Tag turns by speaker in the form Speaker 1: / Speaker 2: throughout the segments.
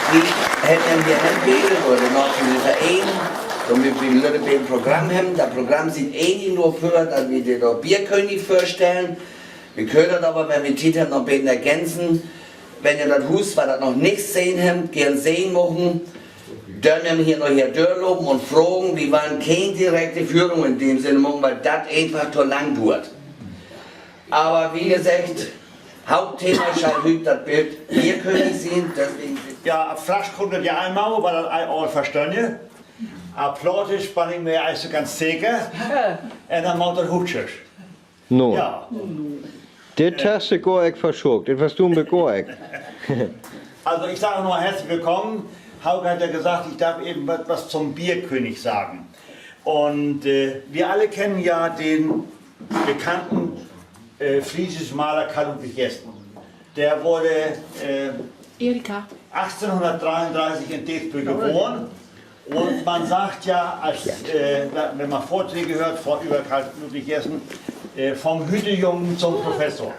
Speaker 1: Vi hätten wir ein Bild oder noch ein Verein, damit wir ein Programm haben. Das Programm sind ähnlich nur für, dass wir den Bierkönig vorstellen. Wir können das aber, wenn wir Titel noch ein bisschen ergänzen, wenn ihr das Haus, weil das noch nichts sehen habt, gern sehen machen, dann werden wir hier noch hier durchlaufen und fragen, wir wollen keine direkte Führung in dem Sinne machen, weil das einfach zu lang dauert. Aber wie gesagt, Hauptthema scheint heute das Bild Bierkönig sind, deswegen...
Speaker 2: Ja, Flasch kommt ja einmal, weil das alle verstehen. Applaudisch bin ich mir also ganz sicher. Und dann macht er Hutschers.
Speaker 3: No.
Speaker 2: Ja.
Speaker 3: Det hast du gar nicht verschockt, das hast du mir gar nicht.
Speaker 2: Also ich sage noch herzlich willkommen. Hauke hat ja gesagt, ich darf eben etwas zum Bierkönig sagen. Und wir alle kennen ja den bekannten friesischen Maler Karl Ludwig Jessen. Der wurde
Speaker 4: Erika.
Speaker 2: 1833 in Deesbüll geboren. Und man sagt ja, wenn man Vorträge hört über Karl Ludwig Jessen, vom Hütejungen zum Professor.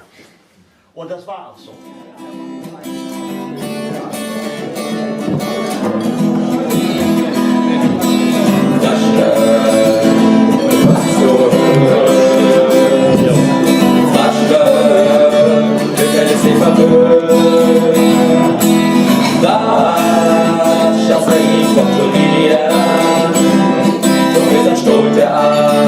Speaker 2: Und das war auch so.
Speaker 5: Der weiß,